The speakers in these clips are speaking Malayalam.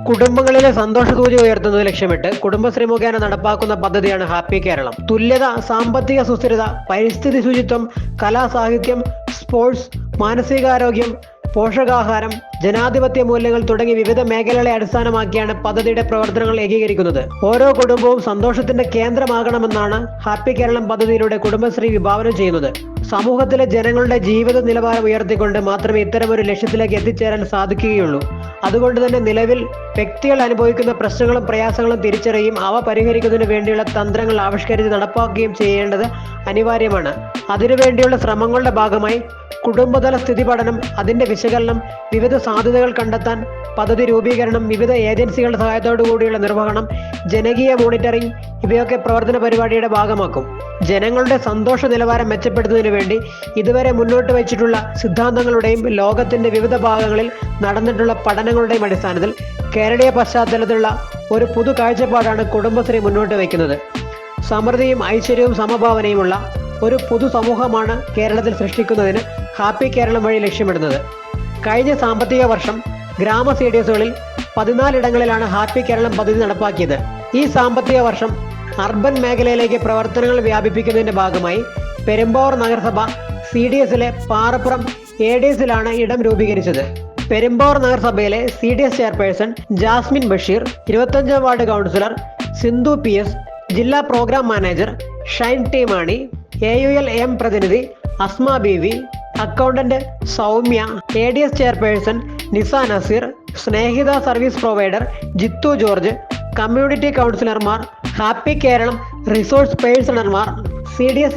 കുടുംബങ്ങളിലെ സന്തോഷസൂചി ഉയർത്തുന്നത് ലക്ഷ്യമിട്ട് കുടുംബശ്രീ മുഖേന നടപ്പാക്കുന്ന പദ്ധതിയാണ് ഹാപ്പി കേരളം. തുല്യത, സാമ്പത്തിക സുസ്ഥിരത, പരിസ്ഥിതി ശുചിത്വം, കലാ, സാഹിത്യം, സ്പോർട്സ്, മാനസികാരോഗ്യം, പോഷകാഹാരം, ജനാധിപത്യ മൂല്യങ്ങൾ തുടങ്ങി വിവിധ മേഖലകളെ അടിസ്ഥാനമാക്കിയാണ് പദ്ധതിയുടെ പ്രവർത്തനങ്ങൾ ഏകീകരിക്കുന്നത്. ഓരോ കുടുംബവും സന്തോഷത്തിന്റെ കേന്ദ്രമാകണമെന്നാണ് ഹാപ്പി കേരളം പദ്ധതിയിലൂടെ കുടുംബശ്രീ വിഭാവനം ചെയ്യുന്നത്. സമൂഹത്തിലെ ജനങ്ങളുടെ ജീവിത നിലവാരം ഉയർത്തിക്കൊണ്ട് മാത്രമേ ഇത്തരമൊരു ലക്ഷ്യത്തിലേക്ക് എത്തിച്ചേരാൻ സാധിക്കുകയുള്ളൂ. അതുകൊണ്ട് തന്നെ നിലവിൽ വ്യക്തികൾ അനുഭവിക്കുന്ന പ്രശ്നങ്ങളും പ്രയാസങ്ങളും തിരിച്ചറിയുകയും അവ പരിഹരിക്കുന്നതിന് വേണ്ടിയുള്ള തന്ത്രങ്ങൾ ആവിഷ്കരിച്ച് നടപ്പാക്കുകയും ചെയ്യേണ്ടത് അനിവാര്യമാണ്. അതിനുവേണ്ടിയുള്ള ശ്രമങ്ങളുടെ ഭാഗമായി കുടുംബതല സ്ഥിതി പഠനം, അതിന്റെ വിശകലനം, വിവിധ സാധ്യതകൾ കണ്ടെത്താൻ പദ്ധതി രൂപീകരണം, വിവിധ ഏജൻസികളുടെ സഹായത്തോടു കൂടിയുള്ള നിർവഹണം, ജനകീയ മോണിറ്ററിംഗ് ഇവയൊക്കെ പ്രവർത്തന പരിപാടിയുടെ ഭാഗമാക്കും. ജനങ്ങളുടെ സന്തോഷ നിലവാരം മെച്ചപ്പെടുത്തുന്നതിന് വേണ്ടി ഇതുവരെ മുന്നോട്ട് വച്ചിട്ടുള്ള സിദ്ധാന്തങ്ങളുടെയും ലോകത്തിന്റെ വിവിധ ഭാഗങ്ങളിൽ നടന്നിട്ടുള്ള പഠനങ്ങളുടെയും അടിസ്ഥാനത്തിൽ കേരളീയ പശ്ചാത്തലത്തിലുള്ള ഒരു പുതു കാഴ്ചപ്പാടാണ് കുടുംബശ്രീ മുന്നോട്ട് വയ്ക്കുന്നത്. സമൃദ്ധിയും ഐശ്വര്യവും സമഭാവനയുമുള്ള ഒരു പൊതു സമൂഹമാണ് കേരളത്തിൽ സൃഷ്ടിക്കുന്നതിന് ഹാപ്പി കേരളം വഴി ലക്ഷ്യമിടുന്നത്. കഴിഞ്ഞ സാമ്പത്തിക വർഷം ഗ്രാമ CDSകളിൽ 14 ഇടങ്ങളിലാണ് ഹാപ്പി കേരളം പദ്ധതി നടപ്പാക്കിയത്. ഈ സാമ്പത്തിക വർഷം അർബൻ മേഖലയിലേക്ക് പ്രവർത്തനങ്ങൾ വ്യാപിപ്പിക്കുന്നതിന്റെ ഭാഗമായി പെരുമ്പാവൂർ നഗരസഭ CDSലെ പാറപ്പുറം ADSലാണ് ഇടം രൂപീകരിച്ചത്. പെരുമ്പാവൂർ നഗരസഭയിലെ CDS ചെയർപേഴ്സൺ ജാസ്മിൻ ബഷീർ, 25ാം വാർഡ് കൗൺസിലർ സിന്ധു PS, ജില്ലാ programme manager Shine T Mani, AUL പ്രതിനിധി Asma Beevi, accountant Soumya, ADS chairperson Nisa Naseer, Snehitha service provider Jithu George, community കൗൺസിലർമാർ, ഹാപ്പി കേരളം റിസോഴ്സ് പേഴ്സണർമാർ, CDS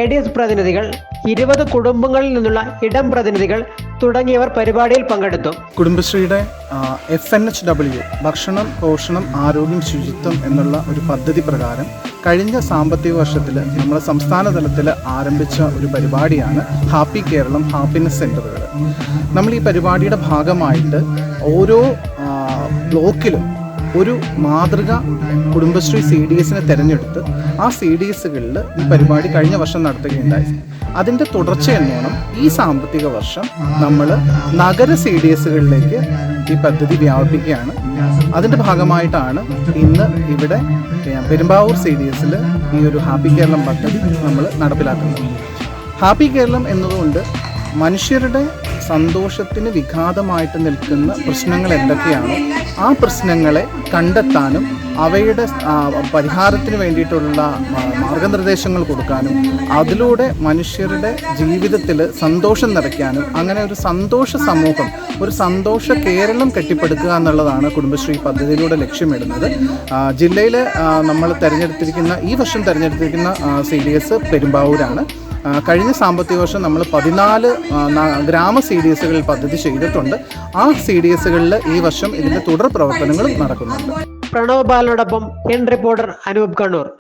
ADS പ്രതിനിധികൾ, 20 കുടുംബങ്ങളിൽ നിന്നുള്ള ഇടം പ്രതിനിധികൾ തുടങ്ങിയവർ പരിപാടിയിൽ പങ്കെടുത്തു. കുടുംബശ്രീയുടെ FNHW ഭക്ഷണം, പോഷണം, ആരോഗ്യം, ശുചിത്വം എന്നുള്ള ഒരു പദ്ധതി പ്രകാരം കഴിഞ്ഞ സാമ്പത്തിക വർഷത്തിൽ നമ്മൾ സംസ്ഥാന തലത്തിൽ ആരംഭിച്ച ഒരു പരിപാടിയാണ് ഹാപ്പി കേരളം ഹാപ്പിനെസ് സെൻ്ററുകൾ. നമ്മൾ ഈ പരിപാടിയുടെ ഭാഗമായിട്ട് ഓരോ ബ്ലോക്കിലും ഒരു മാതൃക കുടുംബശ്രീ CDSനെ തിരഞ്ഞെടുത്ത് ആ CDSകളിൽ ഈ പരിപാടി കഴിഞ്ഞ വർഷം നടത്തുകയുണ്ടായി. അതിൻ്റെ തുടർച്ച എന്നോണം ഈ സാമ്പത്തിക വർഷം നമ്മൾ നഗര CDSകളിലേക്ക് ഈ പദ്ധതി വ്യാപിപ്പിക്കുകയാണ്. അതിൻ്റെ ഭാഗമായിട്ടാണ് ഇന്ന് ഇവിടെ പെരുമ്പാവൂർ CDSൽ ഈ ഒരു ഹാപ്പി കേരളം പദ്ധതി നമ്മൾ നടപ്പിലാക്കുന്നത്. ഹാപ്പി കേരളം എന്നതുകൊണ്ട് മനുഷ്യരുടെ സന്തോഷത്തിന് വിഘാതമായിട്ട് നിൽക്കുന്ന പ്രശ്നങ്ങൾ എന്തൊക്കെയാണോ ആ പ്രശ്നങ്ങളെ കണ്ടെത്താനും അവയുടെ പരിഹാരത്തിന് വേണ്ടിയിട്ടുള്ള മാർഗനിർദ്ദേശങ്ങൾ കൊടുക്കാനും അതിലൂടെ മനുഷ്യരുടെ ജീവിതത്തിൽ സന്തോഷം നിറയ്ക്കാനും അങ്ങനെ ഒരു സന്തോഷ സമൂഹം, ഒരു സന്തോഷ കേരളം കെട്ടിപ്പടുക്കുക എന്നുള്ളതാണ് കുടുംബശ്രീ പദ്ധതിയിലൂടെ ലക്ഷ്യമിടുന്നത്. ജില്ലയിൽ നമ്മൾ ഈ വർഷം തിരഞ്ഞെടുത്തിരിക്കുന്ന CDS പെരുമ്പാവൂരാണ്. കഴിഞ്ഞ സാമ്പത്തിക വർഷം നമ്മൾ 14 ഗ്രാമ CDSകളിൽ പദ്ധതി ചെയ്തിട്ടുണ്ട്. ആ CDSകളിൽ ഈ വർഷം ഇതിൻ്റെ തുടർ പ്രവർത്തനങ്ങളും നടക്കുന്നുണ്ട്. പ്രണവ് ബാലനോടൊപ്പം റിപ്പോർട്ടർ അനൂപ് കണ്ണൂർ.